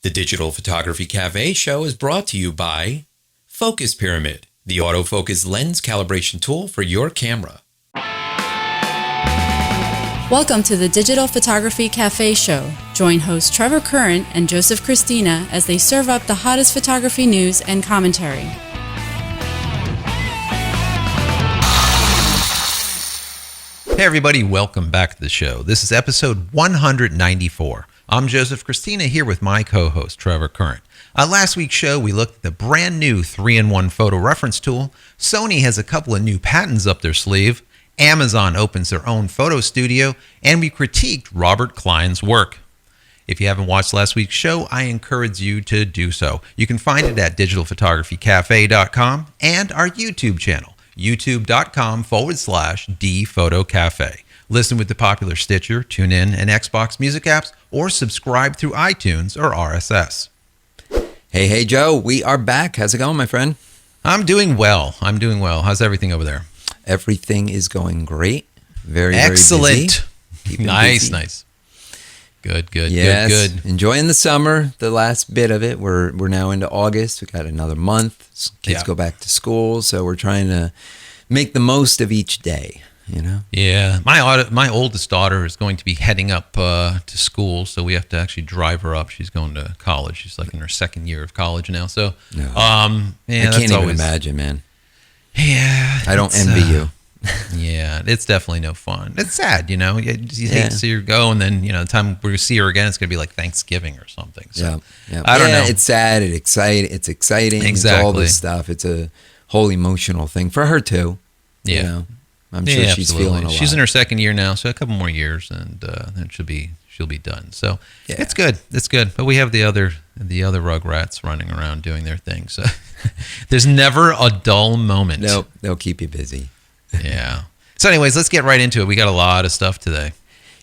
The Digital Photography Cafe show is brought to you by Focus Pyramid, the autofocus lens calibration tool for your camera. Welcome to the Digital Photography Cafe show. Join hosts Trevor Current and Joseph Christina as they serve up the hottest photography news and commentary. Hey everybody, welcome back to the show. This is episode 194. I'm Joseph Christina here with my co-host Trevor Current. On last week's show, we looked at the brand new 3-in-1 photo reference tool. Sony has a couple of new patents up their sleeve. Amazon opens their own photo studio, and we critiqued Robert Klein's work. If you haven't watched last week's show, I encourage you to do so. You can find it at digitalphotographycafe.com and our YouTube channel, youtube.com/dphotocafe. Listen with the popular Stitcher, TuneIn, and Xbox Music apps, or subscribe through iTunes or RSS. Hey, Joe, we are back. How's it going, my friend? I'm doing well. How's everything over there? Everything is going great. Very excellent. Very busy. Nice. Good. Enjoying the summer, the last bit of it. We're now into August. We got another month. Kids go back to school, so we're trying to make the most of each day. You know? Yeah, my oldest daughter is going to be heading up to school, so we have to actually drive her up. She's going to college. She's like in her second year of college now. So, I can't even imagine, man. Yeah, I don't envy you. Yeah, it's definitely no fun. It's sad, you know. You hate to see her go, and then the time we see her again, it's gonna be like Thanksgiving or something. So, I don't know. It's sad. It's exciting. Exactly. It's all this stuff. It's a whole emotional thing for her too. Yeah. You know? I'm sure she's feeling a lot. She's in her second year now, so a couple more years, and then she'll be done. So it's good. But we have the other Rugrats running around doing their thing. So there's never a dull moment. Nope, they'll keep you busy. Yeah. So, anyways, let's get right into it. We got a lot of stuff today.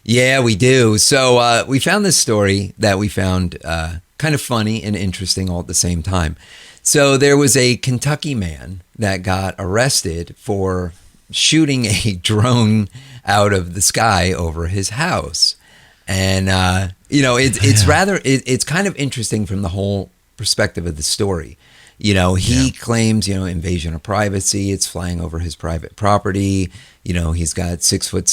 Yeah, we do. So we found this story that we found kind of funny and interesting all at the same time. So there was a Kentucky man that got arrested for shooting a drone out of the sky over his house. And, it's kind of interesting from the whole perspective of the story. He claims, invasion of privacy. It's flying over his private property. He's got 6-foot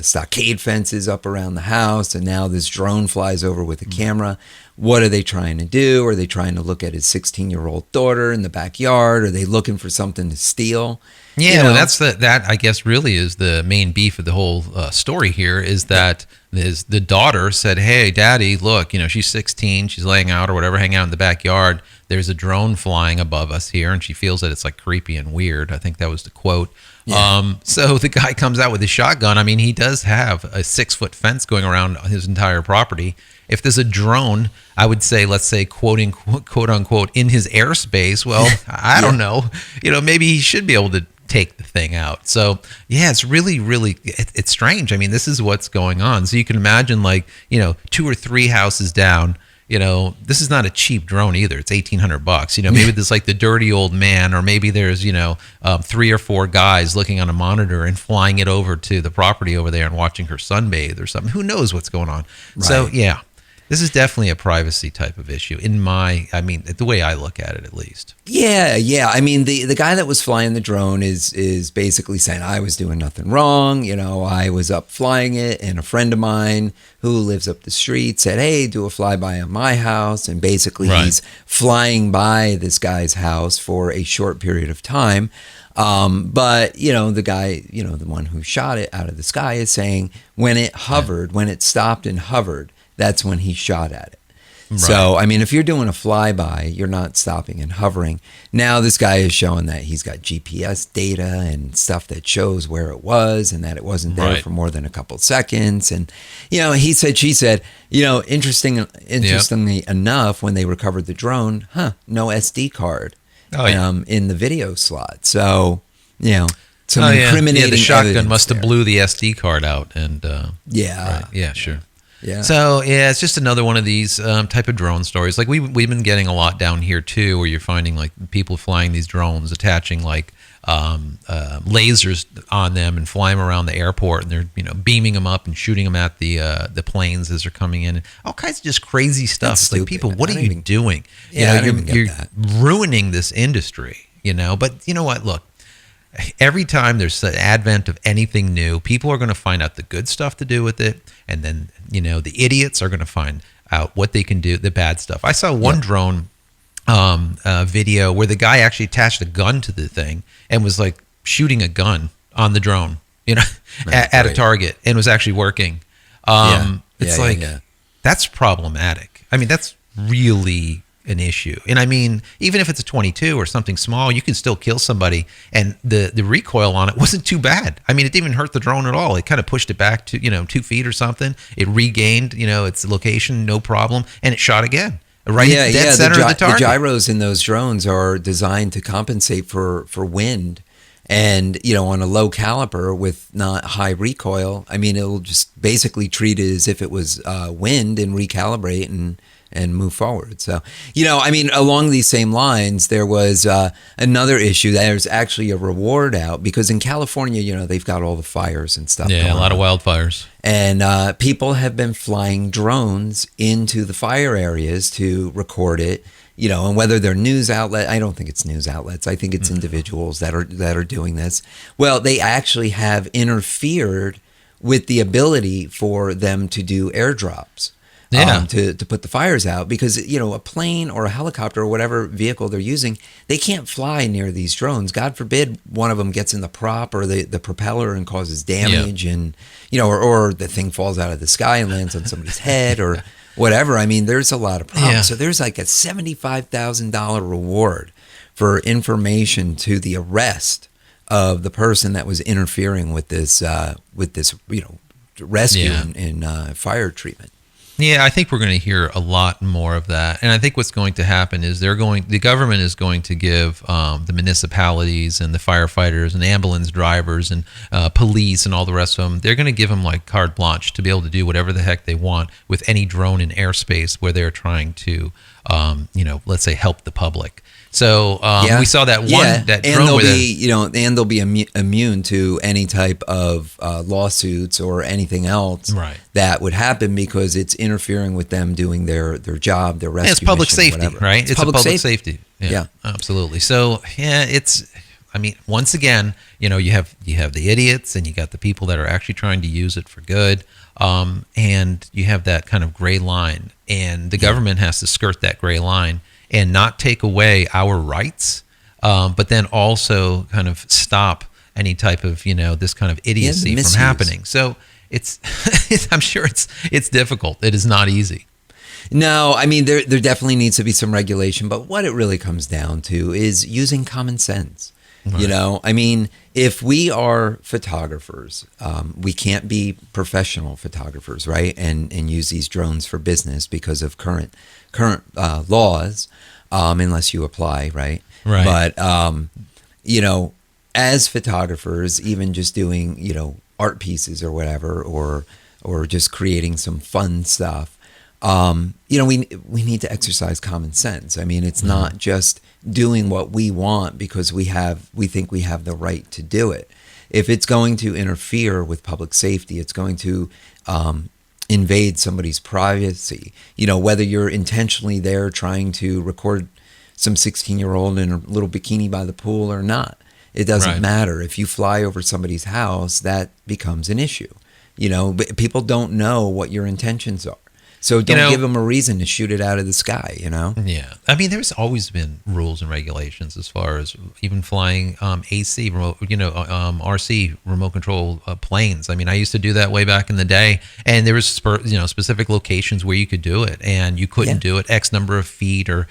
stockade fences up around the house. And now this drone flies over with a camera. What are they trying to do? Are they trying to look at his 16-year-old daughter in the backyard? Are they looking for something to steal? Yeah, that I guess really is the main beef of the whole story here is that the daughter said, "Hey, Daddy, look, she's 16, she's laying out or whatever, hanging out in the backyard. There's a drone flying above us here, and she feels that it's like creepy and weird." I think that was the quote. Yeah. So the guy comes out with his shotgun. I mean, he does have a 6-foot fence going around his entire property. If there's a drone, I would say, let's say, quote unquote, in his airspace, well, I don't know. Maybe he should be able to take the thing out. So, yeah, it's really, it's strange. I mean, this is what's going on. So you can imagine 2 or 3 houses down. This is not a cheap drone either. It's $1,800. Maybe there's like the dirty old man, or maybe there's 3 or 4 guys looking on a monitor and flying it over to the property over there and watching her sunbathe or something. Who knows what's going on? Right. So yeah, this is definitely a privacy type of issue the way I look at it, at least. Yeah. I mean, the guy that was flying the drone is basically saying, I was doing nothing wrong. I was up flying it, and a friend of mine who lives up the street said, hey, do a flyby on my house. And basically he's flying by this guy's house for a short period of time. But the guy, the one who shot it out of the sky is saying when it hovered, when it stopped and hovered, that's when he shot at it. Right. So, I mean, if you're doing a flyby, you're not stopping and hovering. Now, this guy is showing that he's got GPS data and stuff that shows where it was and that it wasn't there for more than a couple seconds. And, he said, she said, interestingly enough, when they recovered the drone, no SD card in the video slot. So, some incriminating the shotgun evidence must have blew the SD card out. And yeah. Right. Yeah, sure. Yeah. So yeah, it's just another one of these type of drone stories. Like we've been getting a lot down here too, where you're finding like people flying these drones, attaching like lasers on them and flying them around the airport, and they're beaming them up and shooting them at the planes as they're coming in, and all kinds of just crazy stuff. It's like, people, what are you doing? Yeah, you're ruining this industry. But you know what? Look, every time there's the advent of anything new, people are going to find out the good stuff to do with it, and then the idiots are going to find out what they can do, the bad stuff. I saw one drone video where the guy actually attached a gun to the thing and was like shooting a gun on the drone, at a target, and was actually working. That's problematic. I mean, that's really an issue. And I mean, even if it's a 22 or something small, you can still kill somebody, and the recoil on it wasn't too bad. I mean, it didn't even hurt the drone at all. It kind of pushed it back to 2 feet or something. It regained its location, no problem, and it shot again. Right, dead center of the target. The gyros in those drones are designed to compensate for wind, and on a low caliper with not high recoil, I mean, it'll just basically treat it as if it was wind and recalibrate and move forward. So, I mean, along these same lines, there was another issue. There's actually a reward out because in California, they've got all the fires and stuff. Yeah, a lot of wildfires. And people have been flying drones into the fire areas to record it. And whether they're news outlet, I don't think it's news outlets. I think it's individuals that are doing this. Well, they actually have interfered with the ability for them to do airdrops. To put the fires out, because a plane or a helicopter or whatever vehicle they're using, they can't fly near these drones. God forbid one of them gets in the prop or the propeller and causes damage, and or the thing falls out of the sky and lands on somebody's head or whatever. I mean, there's a lot of problems. Yeah. So there's like a $75,000 reward for information to the arrest of the person that was interfering with this rescue and fire treatment. Yeah, I think we're going to hear a lot more of that. And I think what's going to happen is the government is going to give the municipalities and the firefighters and ambulance drivers and police and all the rest of them, they're going to give them like carte blanche to be able to do whatever the heck they want with any drone in airspace where they're trying to, let's say, help the public. So we saw that that drone and they'll be immune to any type of lawsuits or anything else that would happen because it's interfering with them doing their job, their rescue. It's public mission, safety, whatever. right? It's public safety. Yeah, absolutely. So I mean, once again, you have the idiots and you got the people that are actually trying to use it for good, and you have that kind of gray line, and the government has to skirt that gray line and not take away our rights, but then also kind of stop any type of this kind of idiocy from happening. So it's I'm sure it's difficult. It is not easy. No, I mean there definitely needs to be some regulation, but what it really comes down to is using common sense. Right. I mean, if we are photographers, we can't be professional photographers, right? And use these drones for business because of current laws, unless you apply, right? Right. But as photographers, even just doing art pieces or whatever, or just creating some fun stuff, we need to exercise common sense. I mean, it's not just doing what we want because we think we have the right to do it. If it's going to interfere with public safety, it's going to invade somebody's privacy. Whether you're intentionally there trying to record some 16-year-old in a little bikini by the pool or not, it doesn't matter. If you fly over somebody's house, that becomes an issue. But people don't know what your intentions are. So don't give them a reason to shoot it out of the sky, Yeah. I mean, there's always been rules and regulations as far as even flying AC, RC, remote control planes. I mean, I used to do that way back in the day, and there was specific locations where you could do it, and you couldn't do it X number of feet or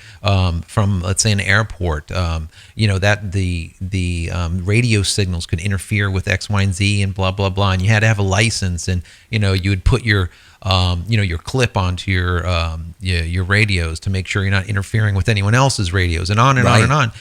from, let's say, an airport. That the radio signals could interfere with X, Y, and Z, and blah blah blah, and you had to have a license, and you would put your your clip onto your radios to make sure you're not interfering with anyone else's radios, and on and on and on.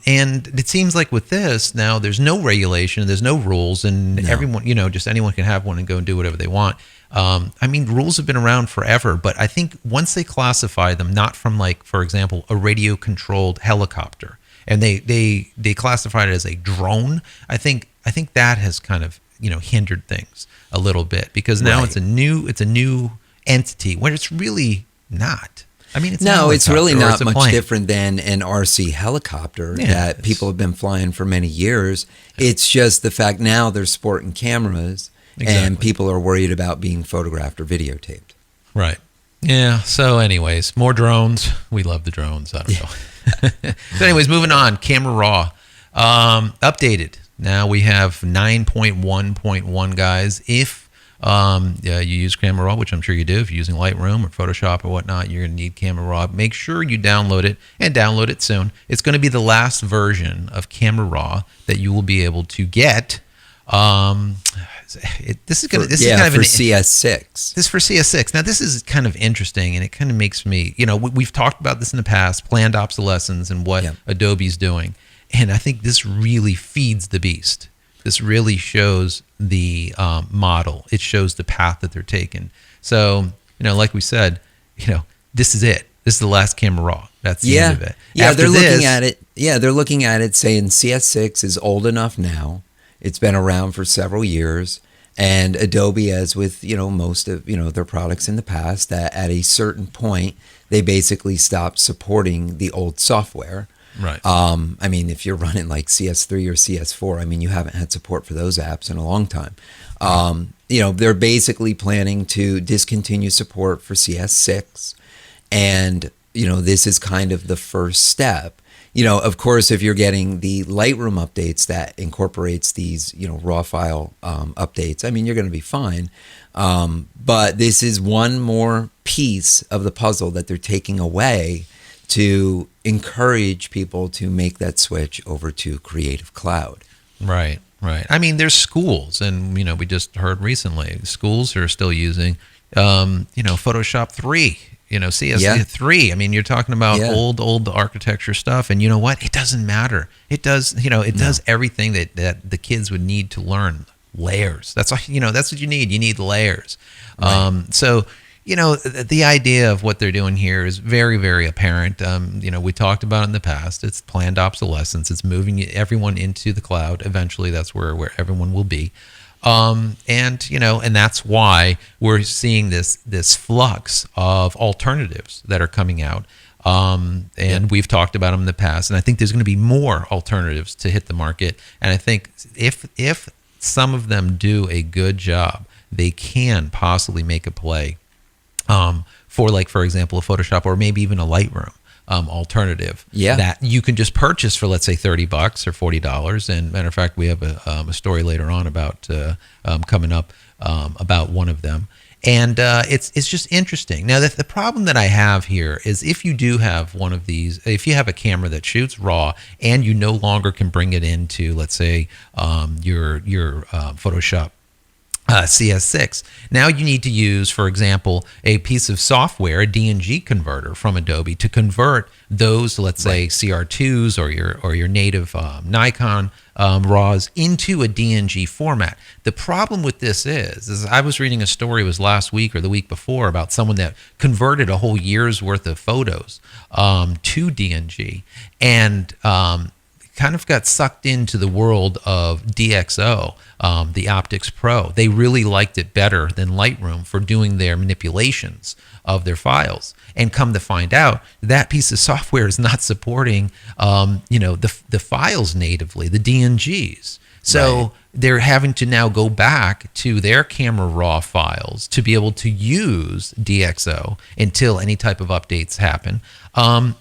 And it seems like with this now, there's no regulation, there's no rules, and everyone, just anyone can have one and go and do whatever they want. Rules have been around forever, but I think once they classify them, not from like, for example, a radio controlled helicopter, and they classified it as a drone, I think that has kind of, hindered things a little bit, because now it's a new entity where it's really not. It's really not much different than an RC helicopter that people have been flying for many years. It's just the fact now they're sporting cameras. Exactly. And people are worried about being photographed or videotaped. Right. Yeah. So anyways, more drones. We love the drones. I don't know. So anyways, moving on. Camera Raw. Updated. Now we have 9.1.1, guys. If you use Camera Raw, which I'm sure you do, if you're using Lightroom or Photoshop or whatnot, you're going to need Camera Raw. Make sure you download it, and download it soon. It's going to be the last version of Camera Raw that you will be able to get. This is kind of for CS6. This is for CS6. Now, this is kind of interesting, and it kind of makes me, we've talked about this in the past, planned obsolescence and what Adobe's doing. And I think this really feeds the beast. This really shows the model. It shows the path that they're taking. So, like we said, this is it. This is the last Camera Raw. That's the end of it. Yeah, they're looking at it. Yeah, they're looking at it saying CS6 is old enough now. It's been around for several years, and Adobe, as with most of their products in the past, that at a certain point they basically stopped supporting the old software. Right. If you're running like CS3 or CS4, you haven't had support for those apps in a long time. They're basically planning to discontinue support for CS6, and this is kind of the first step. Of course, if you're getting the Lightroom updates that incorporates these, raw file updates, you're going to be fine. But this is one more piece of the puzzle that they're taking away to encourage people to make that switch over to Creative Cloud. Right. There's schools, and, we just heard recently, schools are still using, Photoshop 3. CS3. You're talking about old architecture stuff, and you know what? It doesn't matter. It does. It does everything that the kids would need to learn. Layers. That's what you need. You need layers. Right. So the idea of what they're doing here is very, very apparent. We talked about it in the past. It's planned obsolescence. It's moving everyone into the cloud. Eventually, that's where everyone will be. And that's why we're seeing this flux of alternatives that are coming out. And we've talked about them in the past, and I think there's going to be more alternatives to hit the market. And I think if some of them do a good job, they can possibly make a play for example, a Photoshop or maybe even a Lightroom. Alternative that you can just purchase for, let's say, $30 or $40. And matter of fact, we have a story later on about coming up about one of them. And it's just interesting. Now, the problem that I have here is if you do have one of these, if you have a camera that shoots RAW and you no longer can bring it into, let's say, your Photoshop CS6. Now you need to use, for example, a piece of software, a DNG converter from Adobe, to convert those, let's say, CR2s or your native Nikon RAWs into a DNG format. The problem with this is I was reading a story, it was last week or the week before, about someone that converted a whole year's worth of photos to DNG, and kind of got sucked into the world of DxO, the Optics Pro. They really liked it better than Lightroom for doing their manipulations of their files. And come to find out, that piece of software is not supporting, the files natively, the DNGs. So they're having to now go back to their Camera Raw files to be able to use DxO until any type of updates happen,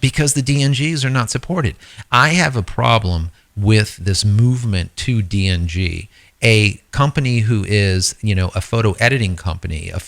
because the DNGs are not supported. I have a problem with this movement to DNG. A company who is, a photo editing company, a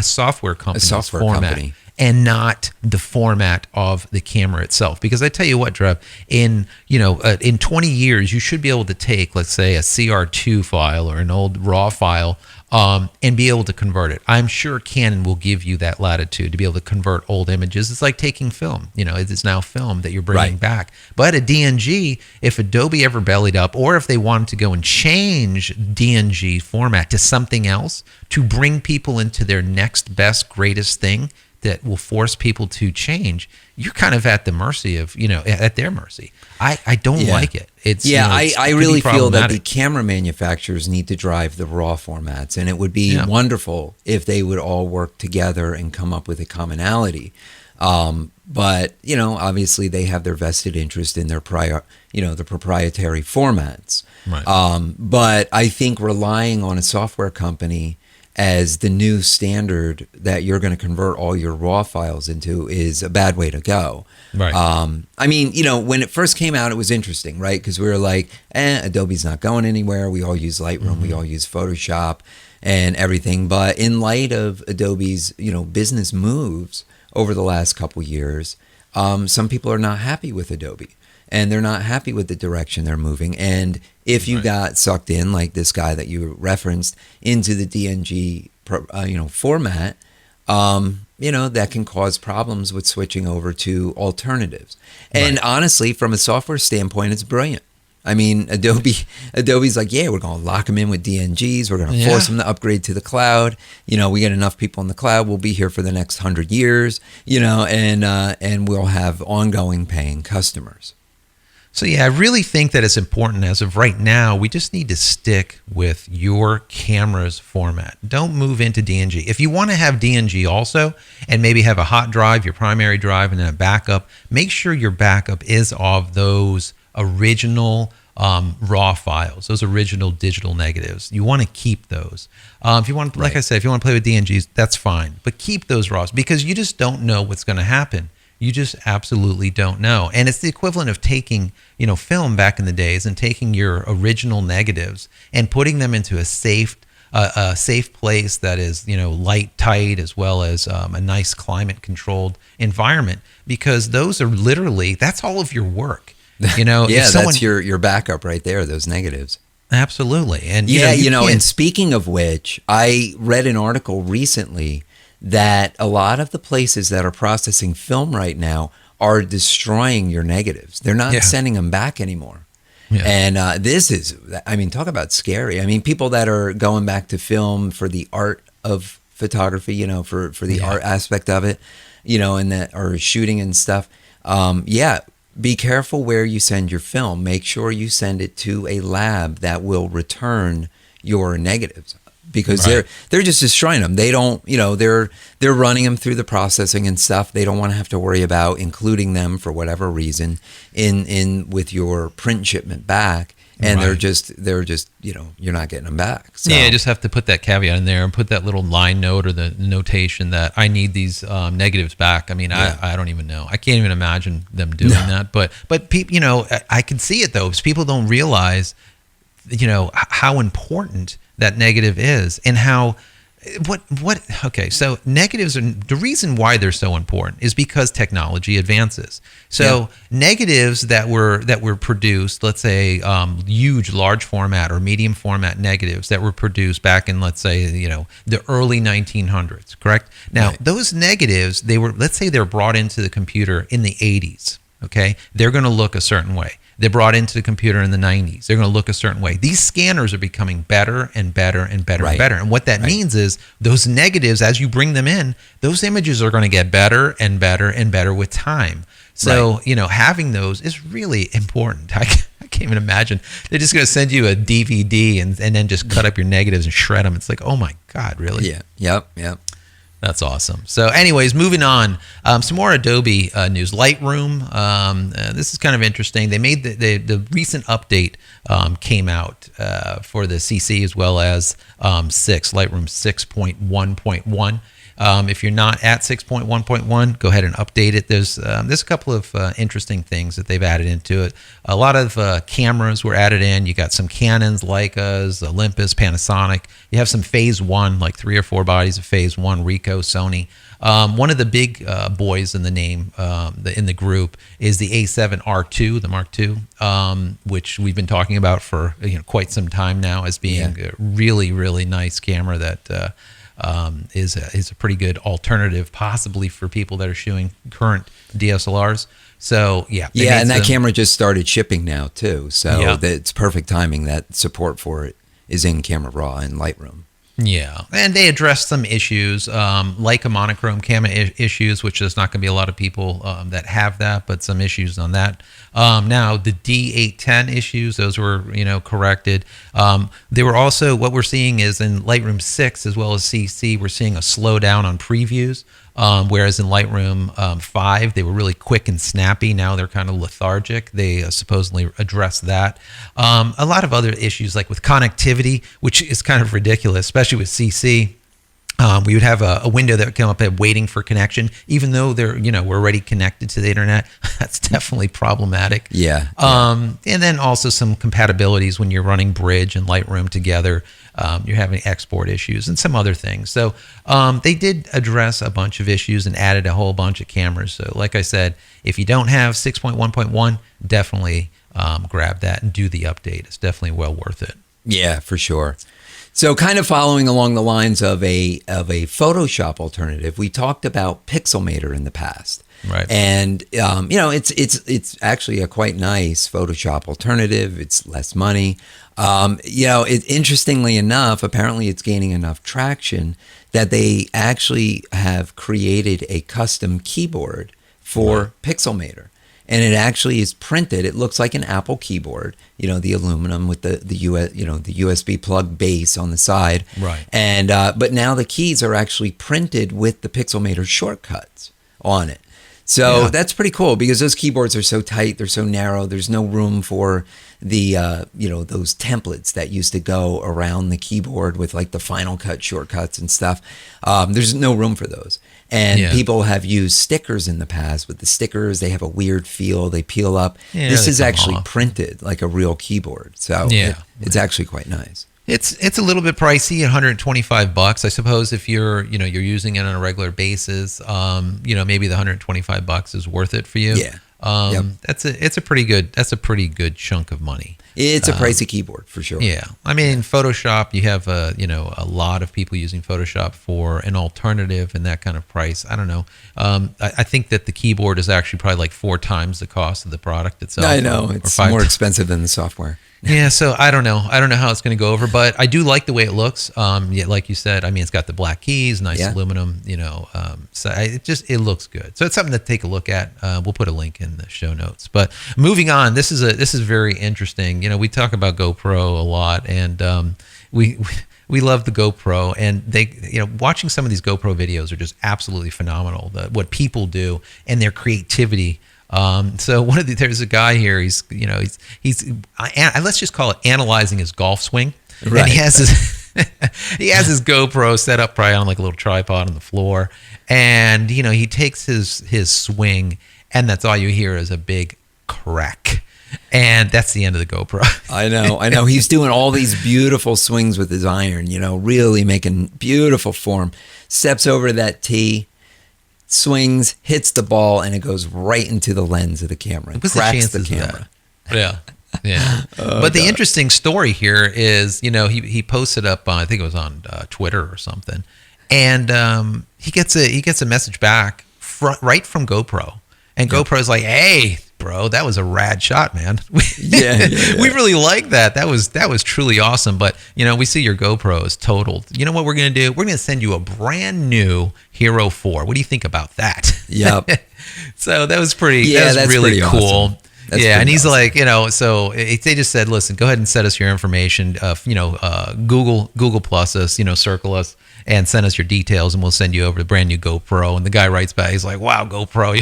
software company, and not the format of the camera itself. Because I tell you what, Trev, in 20 years, you should be able to take, let's say, a CR2 file or an old RAW file and be able to convert it. I'm sure Canon will give you that latitude to be able to convert old images. It's like taking film. It's now film that you're bringing back. But at DNG, if Adobe ever bellied up, or if they wanted to go and change DNG format to something else to bring people into their next best, greatest thing that will force people to change, you're kind of at the mercy of, at their mercy. I don't like it. I really feel that the camera manufacturers need to drive the RAW formats, and it would be wonderful if they would all work together and come up with a commonality. But obviously they have their vested interest in their the proprietary formats. Right. But I think relying on a software company as the new standard that you're going to convert all your RAW files into is a bad way to go. Right. I mean, when it first came out, it was interesting, right? Because we were like, Adobe's not going anywhere. We all use Lightroom. We all use Photoshop and everything. But in light of Adobe's, business moves over the last couple years, some people are not happy with Adobe. And they're not happy with the direction they're moving. And if you got sucked in, like this guy that you referenced, into the DNG, format, that can cause problems with switching over to alternatives. And honestly, from a software standpoint, it's brilliant. I mean, Adobe's like, we're going to lock them in with DNGs. We're going to force them to upgrade to the cloud. We get enough people in the cloud. We'll be here for the next 100 years, and we'll have ongoing paying customers. So I really think that it's important as of right now, we just need to stick with your camera's format. Don't move into DNG. If you want to have DNG also, and maybe have a hot drive, your primary drive, and then a backup, make sure your backup is of those original RAW files, those original digital negatives. You want to keep those. If you want, like I said, if you want to play with DNGs, that's fine. But keep those RAWs, because you just don't know what's going to happen. You just absolutely don't know. And it's the equivalent of taking, film back in the days and taking your original negatives and putting them into a safe place that is, light tight, as well as a nice climate controlled environment, because those are literally, that's all of your work. That's your backup right there, those negatives. Absolutely. And and speaking of which, I read an article recently that a lot of the places that are processing film right now are destroying your negatives. They're not sending them back anymore. Yeah. And this is, talk about scary. I mean, people that are going back to film for the art of photography, for the art aspect of it, and that are shooting and stuff. Be careful where you send your film. Make sure you send it to a lab that will return your negatives. Because they're just destroying them. They don't, they're running them through the processing and stuff. They don't want to have to worry about including them for whatever reason in with your print shipment back. And they're just you're not getting them back. So. Yeah, you just have to put that caveat in there and put that little line note or the notation that I need these negatives back. I mean, I don't even know. I can't even imagine them doing that. But people, I can see it though, because people don't realize, how important that negative is, and how so negatives are, the reason why they're so important is because technology advances. So negatives that were produced, let's say huge large format or medium format negatives that were produced back in, let's say, the early 1900s, correct? Now those negatives, let's say they're brought into the computer in the 80s, okay? They're going to look a certain way. They're brought into the computer in the 90s. They're going to look a certain way. These scanners are becoming better and better and better and better. And what that means is those negatives, as you bring them in, those images are going to get better and better and better with time. So, having those is really important. I can't even imagine. They're just going to send you a DVD and then just cut up your negatives and shred them. It's like, oh my God, really? Yeah. Yep. That's awesome. So anyways, moving on, some more Adobe news. Lightroom, this is kind of interesting. They made the recent update came out for the CC as well as 6, Lightroom 6.1.1. If you're not at 6.1.1, go ahead and update it. There's a couple of interesting things that they've added into it. A lot of cameras were added in. You got some Canons, Leicas, Olympus, Panasonic. You have some Phase 1, like 3 or 4 bodies of Phase 1, Ricoh, Sony. One of the big boys in the name, in the group, is the A7R2, the Mark II, which we've been talking about for quite some time now as being a really, really nice camera that is a pretty good alternative, possibly for people that are shooting current DSLRs. So and that camera just started shipping now too. So it's perfect timing. That support for it is in Camera Raw and Lightroom. Yeah, and they addressed some issues, like a monochrome camera issues, which there's not going to be a lot of people that have that, but some issues on that. Now, the D810 issues, those were, corrected. They were also, what we're seeing is in Lightroom 6 as well as CC, we're seeing a slowdown on previews. Whereas in Lightroom 5, they were really quick and snappy. Now they're kind of lethargic. They supposedly addressed that. A lot of other issues, like with connectivity, which is kind of ridiculous, especially with CC. We would have a window that would come up at waiting for connection, even though we're already connected to the internet. That's definitely problematic. Yeah. And then also some compatibilities when you're running Bridge and Lightroom together. You're having export issues and some other things. So they did address a bunch of issues and added a whole bunch of cameras. So like I said, if you don't have 6.1.1, definitely grab that and do the update. It's definitely well worth it. Yeah, for sure. So kind of following along the lines of a Photoshop alternative, we talked about Pixelmator in the past. Right. And it's actually a quite nice Photoshop alternative. It's less money. Interestingly enough, apparently it's gaining enough traction that they actually have created a custom keyboard for Pixelmator. And it actually is printed. It looks like an Apple keyboard, the aluminum with the USB plug base on the side. Right. And but now the keys are actually printed with the Pixelmator shortcuts on it. So that's pretty cool because those keyboards are so tight, they're so narrow. There's no room for the those templates that used to go around the keyboard with like the Final Cut shortcuts and stuff. There's no room for those. And people have used stickers in the past. With the stickers, they have a weird feel. They peel up. This is actually printed like a real keyboard. So it's actually quite nice. It's a little bit pricey, $125. I suppose if you're using it on a regular basis, maybe the $125 is worth it for you. Yeah. It's a pretty good chunk of money. It's a pricey keyboard for sure. Yeah. I mean, Photoshop, you have a lot of people using Photoshop for an alternative and that kind of price. I don't know. I think that the keyboard is actually probably like 4 times the cost of the product itself. I know. It's more expensive than the software. Yeah, so I don't know. I don't know how it's going to go over, but I do like the way it looks. Like you said, I mean, it's got the black keys, nice aluminum, so it looks good. So it's something to take a look at. We'll put a link in the show notes. But moving on, this is very interesting. We talk about GoPro a lot, and we love the GoPro, and they, watching some of these GoPro videos are just absolutely phenomenal. What people do and their creativity. So there's a guy here. He's let's just call it analyzing his golf swing. Right. And he has his GoPro set up probably on like a little tripod on the floor, and he takes his swing, and that's all you hear is a big crack. And that's the end of the GoPro. I know. He's doing all these beautiful swings with his iron, really making beautiful form. Steps over to that tee, swings, hits the ball, and it goes right into the lens of the camera. What's cracks the camera. Yeah. But the interesting story here is, he posted up on, I think it was on Twitter or something, and he gets a message back right from GoPro, and GoPro's like, "Hey, bro, that was a rad shot, man. We really like that. That was truly awesome. But we see your GoPro is totaled. You know what we're gonna do? We're gonna send you a brand new Hero 4. What do you think about that?" Yep. So that was pretty. Yeah, that's really cool. Awesome. And he's like, so they just said, listen, go ahead and set us your information. Google plus us, circle us and send us your details, and we'll send you over the brand new GoPro. And the guy writes back, he's like, "Wow, GoPro.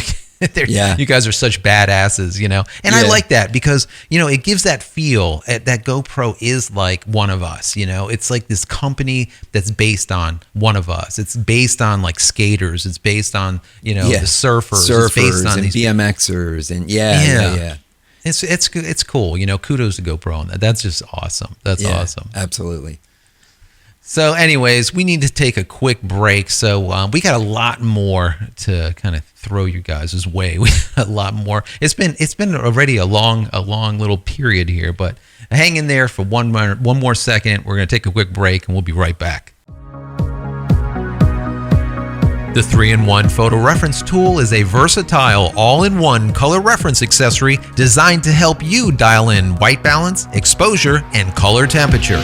You guys are such badasses, And I like that because, it gives that feel that GoPro is like one of us, It's like this company that's based on one of us. It's based on like skaters. It's based on, the surfers. It's based on and these BMXers and yeah. It's cool. Kudos to GoPro on that. That's just awesome. That's awesome. Absolutely. So anyways, we need to take a quick break. So we got a lot more to kind of throw you guys' way. We got a lot more. It's been already a long little period here, but hang in there for one more second. We're going to take a quick break and we'll be right back. The 3-in-1 Photo Reference Tool is a versatile, all-in-one color reference accessory designed to help you dial in white balance, exposure, and color temperature.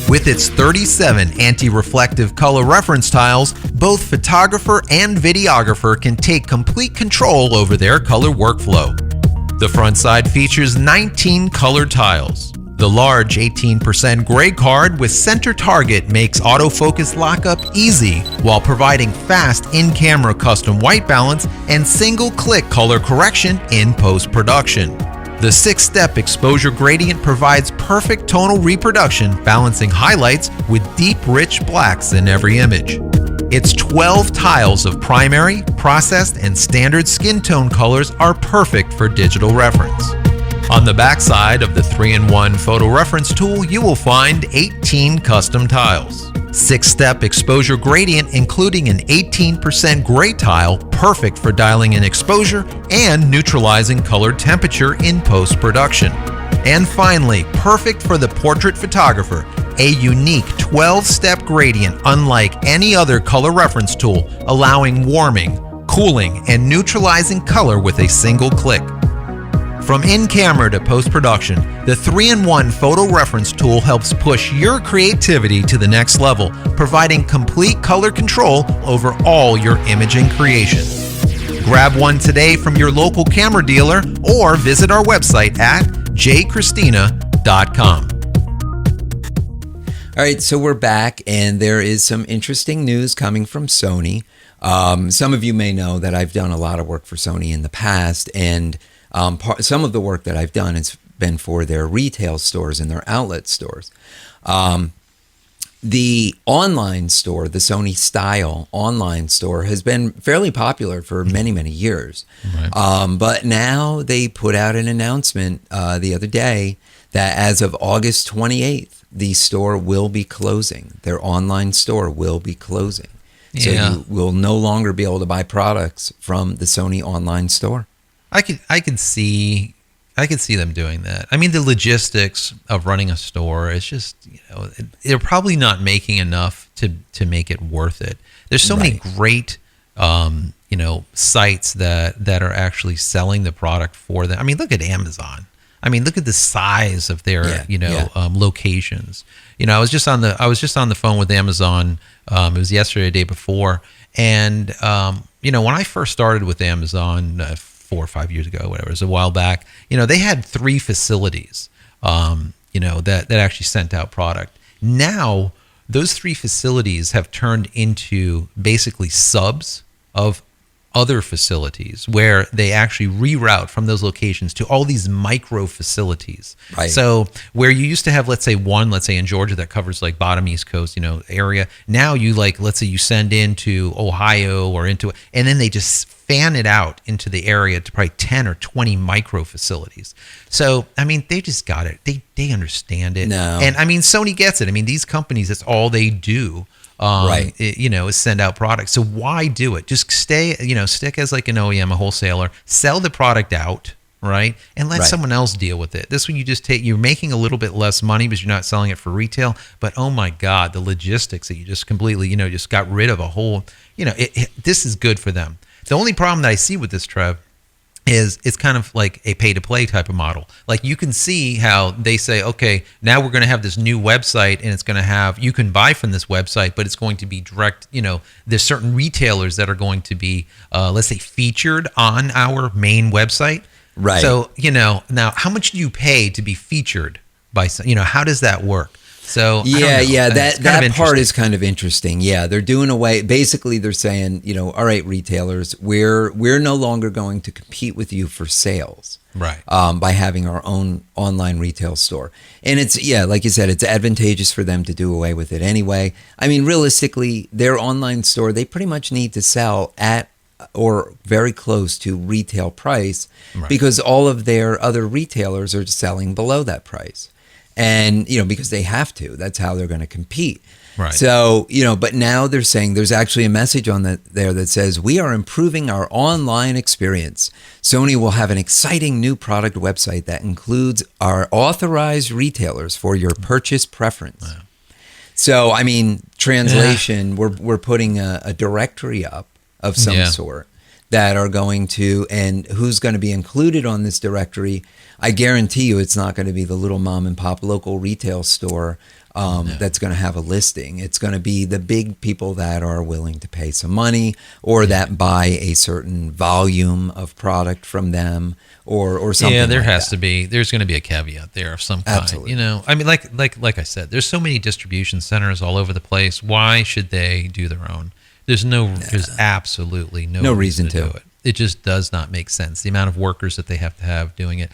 With its 37 anti-reflective color reference tiles, both photographer and videographer can take complete control over their color workflow. The front side features 19 color tiles. The large 18% gray card with center target makes autofocus lockup easy while providing fast in-camera custom white balance and single-click color correction in post-production. The 6-step exposure gradient provides perfect tonal reproduction, balancing highlights with deep, rich blacks in every image. Its 12 tiles of primary, processed, and standard skin tone colors are perfect for digital reference. On the backside of the 3-in-1 Photo Reference Tool, you will find 18 custom tiles. 6-step exposure gradient including an 18% gray tile, perfect for dialing in exposure and neutralizing color temperature in post-production. And finally, perfect for the portrait photographer, a unique 12-step gradient unlike any other color reference tool, allowing warming, cooling, and neutralizing color with a single click. From in-camera to post-production, the 3-in-1 Photo Reference Tool helps push your creativity to the next level, providing complete color control over all your imaging creation. Grab one today from your local camera dealer or visit our website at jchristina.com. All right, so we're back, and there is some interesting news coming from Sony. Some of you may know that I've done a lot of work for Sony in the past, and some of the work that I've done has been for their retail stores and their outlet stores. The online store, the Sony style online store, has been fairly popular for many, many years. Right. But now they put out an announcement the other day that as of August 28th, the store will be closing. Their online store will be closing. So you will no longer be able to buy products from the Sony online store. I could see them doing that. I mean, the logistics of running a store is just, they're probably not making enough to make it worth it. There's so many great, sites that are actually selling the product for them. I mean, look at Amazon. I mean, look at the size of their, locations. I was just on the phone with Amazon. It was yesterday, the day before, and when I first started with Amazon 4 or 5 years ago, whatever, it was a while back. They had 3 facilities, that actually sent out product. Now, those 3 facilities have turned into basically subs of other facilities where they actually reroute from those locations to all these micro facilities. Right. So where you used to have, let's say in Georgia that covers like bottom East Coast, area. Now you let's say you send into Ohio or and then they just fan it out into the area to probably 10 or 20 micro facilities. So, I mean, they just got it. They understand it. No. And I mean, Sony gets it. I mean, these companies, that's all they do. Is send out products. So why do it? Just stick as like an OEM, a wholesaler, sell the product out, right? And let someone else deal with it. This one you're making a little bit less money because you're not selling it for retail. But oh my God, the logistics that you just completely, just got rid of a whole, this is good for them. The only problem that I see with this, Trev, is it's kind of like a pay-to-play type of model. Like you can see how they say, okay, now we're going to have this new website and it's going to have, you can buy from this website, but it's going to be direct, there's certain retailers that are going to be, let's say, featured on our main website. Right. So, now how much do you pay to be featured by, how does that work? So that part is kind of interesting. Yeah, they're doing away. Basically, they're saying, all right, retailers, we're no longer going to compete with you for sales, right? By having our own online retail store, and it's like you said, it's advantageous for them to do away with it anyway. I mean, realistically, their online store, they pretty much need to sell at or very close to retail price because all of their other retailers are selling below that price. And, because they have to, that's how they're going to compete. Right. So, but now they're saying there's actually a message on there that says, we are improving our online experience. Sony will have an exciting new product website that includes our authorized retailers for your purchase preference. Wow. So, translation, we're putting a directory up of some sort that are going to, and who's going to be included on this directory. I guarantee you it's not going to be the little mom and pop local retail store that's going to have a listing. It's going to be the big people that are willing to pay some money or that buy a certain volume of product from them or something. Yeah, there's going to be a caveat there of some kind. Absolutely. Like I said, there's so many distribution centers all over the place. Why should they do their own? There's absolutely no reason to do it. It just does not make sense. The amount of workers that they have to have doing it.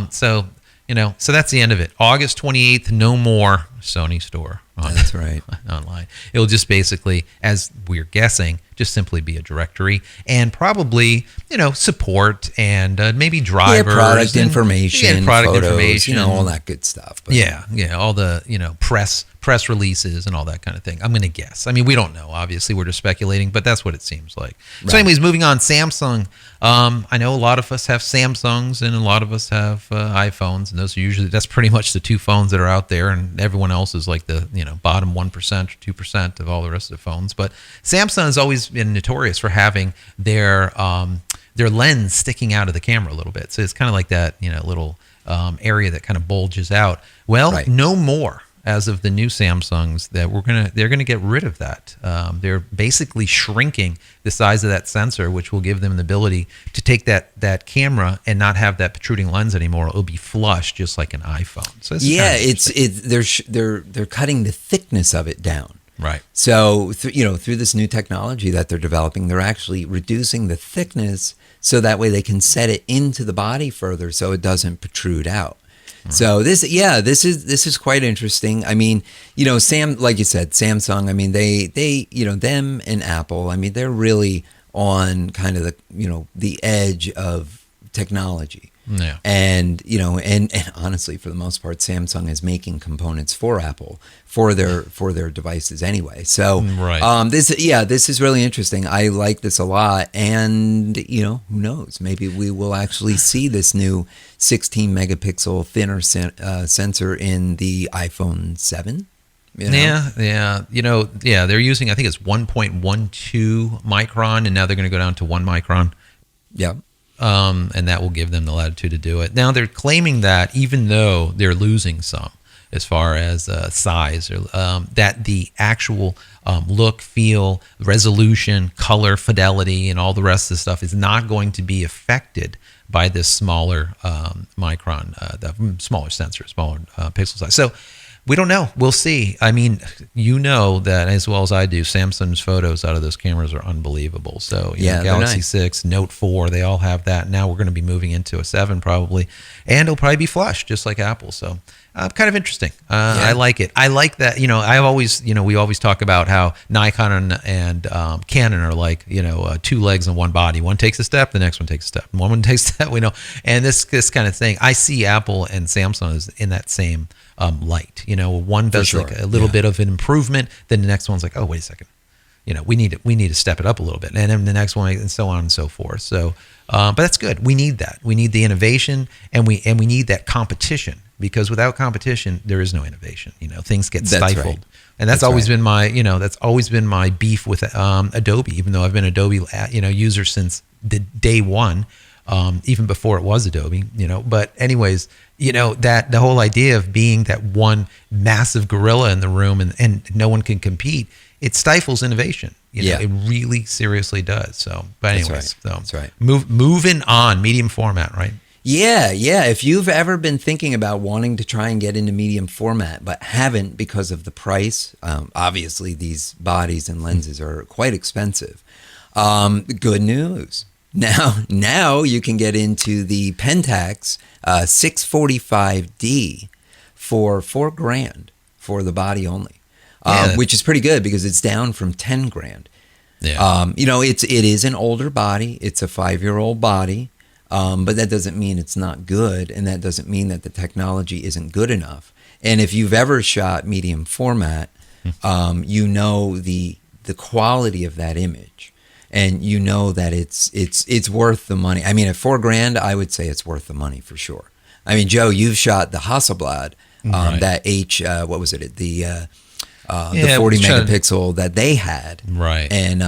So that's the end of it. August 28th, no more Sony store. That's right. Online. It'll just basically, as we're guessing, just simply be a directory and probably, support and maybe drivers. Product information, product photos, information. All that good stuff. But. All the, press releases and all that kind of thing. I'm going to guess. We don't know. Obviously, we're just speculating, but that's what it seems like. Right. So anyways, moving on, Samsung. I know a lot of us have Samsungs and a lot of us have iPhones, and that's pretty much the two phones that are out there, and everyone else is like the, bottom 1% or 2% of all the rest of the phones. But Samsung has always been notorious for having their lens sticking out of the camera a little bit. So it's kind of like that, little area that kind of bulges out. Well, no more. As of the new Samsungs, that they're gonna get rid of that. They're basically shrinking the size of that sensor, which will give them the ability to take that camera and not have that protruding lens anymore. It'll be flush, just like an iPhone. So they're cutting the thickness of it down. Right. So through this new technology that they're developing, they're actually reducing the thickness so that way they can set it into the body further, so it doesn't protrude out. So this is quite interesting. Like you said, Samsung, they them and Apple, they're really on kind of the edge of technology. Yeah. And honestly, for the most part, Samsung is making components for Apple for their devices anyway. So this is really interesting. I like this a lot, and who knows? Maybe we will actually see this new 16 megapixel thinner sensor in the iPhone 7. Yeah. They're using, I think it's 1.12 micron, and now they're going to go down to 1 micron. Yeah. And that will give them the latitude to do it. Now they're claiming that even though they're losing some as far as size, or that the actual look, feel, resolution, color, fidelity, and all the rest of the stuff is not going to be affected by this smaller micron, the smaller sensor, smaller pixel size. So we don't know. We'll see. That as well as I do, Samsung's photos out of those cameras are unbelievable. So Galaxy 6, Note 4, they all have that. Now we're going to be moving into a 7 probably, and it'll probably be flush just like Apple. So kind of interesting. I like it. I like that. We always talk about how Nikon and Canon are like, two legs and one body. One takes a step, the next one takes a step. One takes a step, and this kind of thing. I see Apple and Samsung as in that same light. One does like a little bit of an improvement, then the next one's like, oh, wait a second, we need to step it up a little bit, and then the next one, and so on and so forth. So but that's good. We need that. We need the innovation, and we need that competition, because without competition there is no innovation. Things get stifled. Right. And that's always been my beef with Adobe, even though I've been Adobe user since the day one, even before it was Adobe, but anyways, that the whole idea of being that one massive gorilla in the room and no one can compete, it stifles innovation. It really seriously does. So, but anyways, that's right. Moving on, medium format, right? Yeah. If you've ever been thinking about wanting to try and get into medium format, but haven't because of the price, obviously these bodies and lenses are quite expensive. Good news. Now you can get into the Pentax 645D for $4,000 for the body only, which is pretty good because it's down from $10,000. Yeah. It is an older body. It's a 5-year-old body. But that doesn't mean it's not good, and that doesn't mean that the technology isn't good enough. And if you've ever shot medium format, you know the quality of that image, and you know that it's worth the money. I mean, at $4,000, I would say it's worth the money for sure. I mean, Joe, you've shot the Hasselblad, that what was it? The 40 megapixel that they had, right? And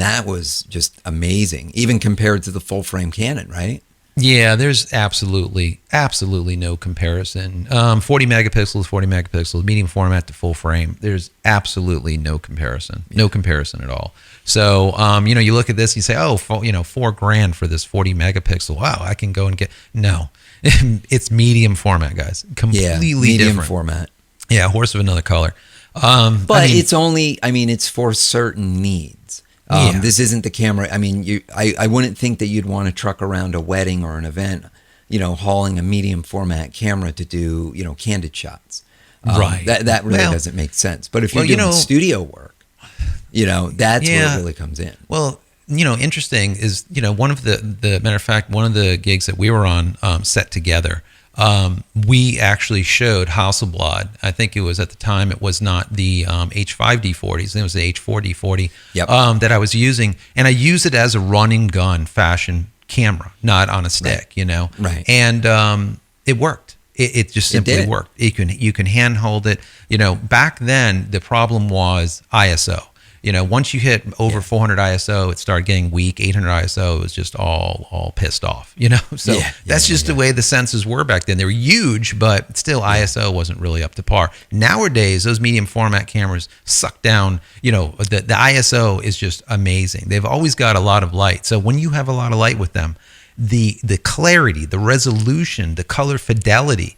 that was just amazing, even compared to the full frame Canon, right? Yeah, there's absolutely no comparison. 40 megapixels, medium format to full frame. There's absolutely no comparison, no comparison at all. So, you look at this, and you say, oh, $4,000 for this 40 megapixel. Wow, I can go and get, no, it's medium format, guys. Completely medium different format. Yeah, horse of another color. But it's for certain needs. This isn't the camera. I mean, I wouldn't think that you'd want to truck around a wedding or an event, hauling a medium format camera to do, candid shots. Right. That really doesn't make sense. But if you're doing studio work, that's where it really comes in. Well, interesting is, one of the matter of fact, one of the gigs that we were on set together, we actually showed Hasselblad. I think it was at the time, it was not the H5D40s, it was the H4D40 that I was using. And I used it as a running gun fashion camera, not on a stick, Right. And it worked. It just simply worked. You can hand hold it. Back then, the problem was ISO. Once you hit over 400 ISO, it started getting weak. 800 ISO, it was just all pissed off, So that's just the way the sensors were back then. They were huge, but still ISO wasn't really up to par. Nowadays, those medium format cameras suck down, the ISO is just amazing. They've always got a lot of light. So when you have a lot of light with them, the clarity, the resolution, the color fidelity,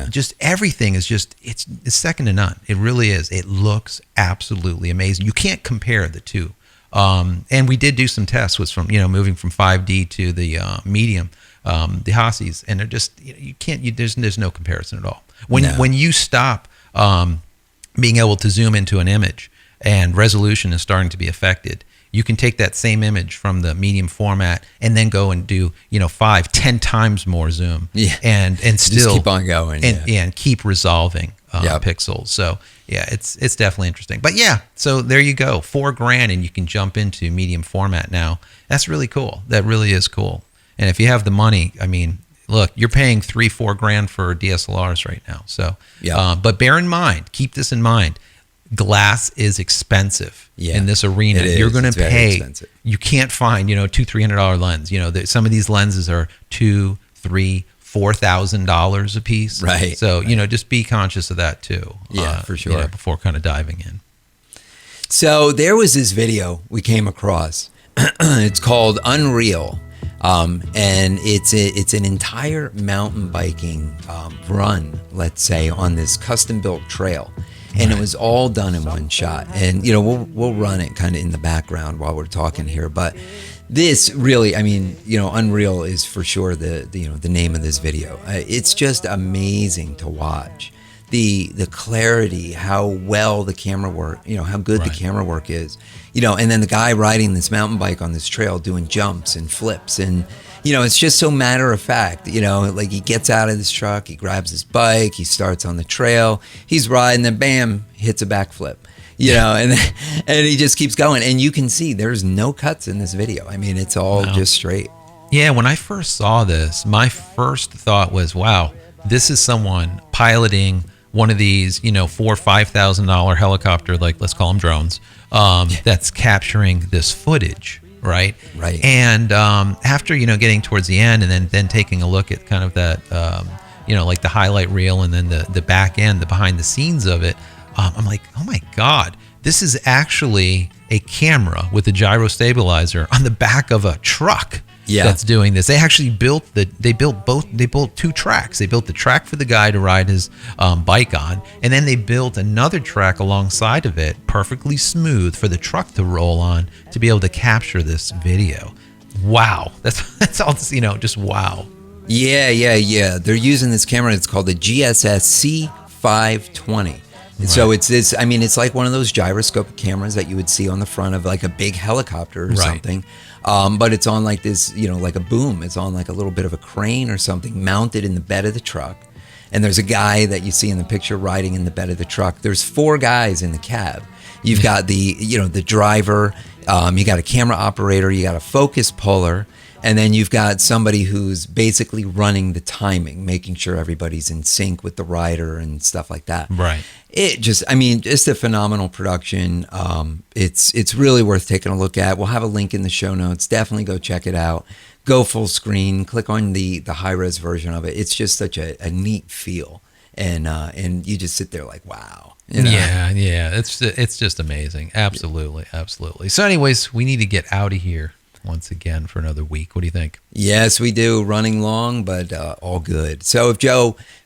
just everything is just it's second to none. It really is. It looks absolutely amazing. You can't compare the two. And we did do some tests with moving from 5D to the medium, the Hassies, and they're just you can't. There's no comparison at all. When you stop being able to zoom into an image and resolution is starting to be affected, you can take that same image from the medium format and then go and do 5-10 times more zoom, and still just keep on going, and keep resolving pixels. So it's definitely interesting. But so there you go, $4,000, and you can jump into medium format now. That's really cool. That really is cool. And if you have the money, I mean, look, you're paying $3,000-4,000 for DSLRs right now. So, but bear in mind, keep this in mind. Glass is expensive in this arena. You're going to pay. You can't find, $200-300 lens. Some of these lenses are $2,000, $3,000, $4,000 a piece. Right. So just be conscious of that too. For sure. Before kind of diving in. So there was this video we came across. It's called UnReal. And it's an entire mountain biking run, let's say, on this custom built trail. And it was all done in one shot. And, we'll run it kind of in the background while we're talking here. But this really, I mean, UnReal is for sure the name of this video. It's just amazing to watch. The clarity, how well the camera work, how good the camera work is, and then the guy riding this mountain bike on this trail doing jumps and flips, and it's just so matter of fact, like he gets out of this truck, he grabs his bike, he starts on the trail, he's riding, then bam, hits a backflip, and he just keeps going, and you can see there's no cuts in this video. I mean, it's all just straight. Yeah, when I first saw this, my first thought was, wow, this is someone piloting one of these, $4,000 or $5,000 helicopter, like let's call them drones, that's capturing this footage, right? Right. And after getting towards the end, and then taking a look at kind of that, like the highlight reel, and then the back end, the behind the scenes of it, I'm like, oh my God, this is actually a camera with a gyro stabilizer on the back of a truck. That's doing this. They actually built two tracks. They built the track for the guy to ride his bike on, and then they built another track alongside of it, perfectly smooth, for the truck to roll on to be able to capture this video. Wow, that's all. Just wow. Yeah. They're using this camera. It's called the GSS C520. So it's this, I mean, it's like one of those gyroscopic cameras that you would see on the front of like a big helicopter or something. But it's on like this, like a boom. It's on like a little bit of a crane or something mounted in the bed of the truck. And there's a guy that you see in the picture riding in the bed of the truck. There's 4 guys in the cab. You've got the driver, you got a camera operator, you got a focus puller, and then you've got somebody who's basically running the timing, making sure everybody's in sync with the rider and stuff like that. Right. It just a phenomenal production. It's really worth taking a look at. We'll have a link in the show notes. Definitely go check it out. Go full screen. Click on the high-res version of it. It's just such a neat feel. And you just sit there like, wow. Yeah. It's just amazing. Absolutely. So anyways, we need to get out of here once again for another week. What do you think? Yes, we do. Running long, but all good. So if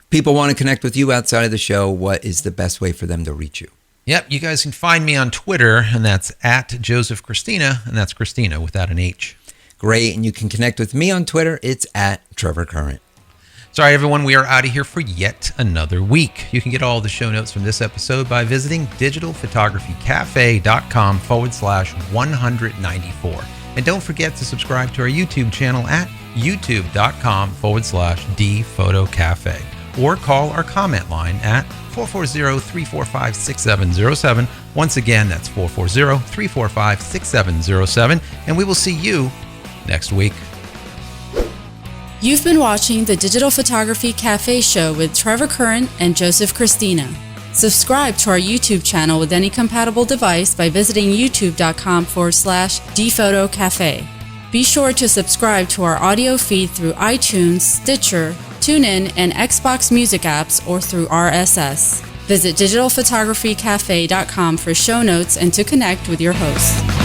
people want to connect with you outside of the show, what is the best way for them to reach you? Yep, you guys can find me on Twitter, and that's at Joseph Christina, and that's Christina without an H. Great, and you can connect with me on Twitter. It's at Trevor Current. Sorry, everyone, we are out of here for yet another week. You can get all the show notes from this episode by visiting digitalphotographycafe.com/194. And don't forget to subscribe to our YouTube channel at youtube.com/dphotocafe. Or call our comment line at 440-345-6707. Once again, that's 440-345-6707. And we will see you next week. You've been watching the Digital Photography Cafe show with Trevor Current and Joseph Christina. Subscribe to our YouTube channel with any compatible device by visiting youtube.com/dphotocafe. Be sure to subscribe to our audio feed through iTunes, Stitcher, TuneIn, and Xbox Music apps or through RSS. Visit digitalphotographycafe.com for show notes and to connect with your host.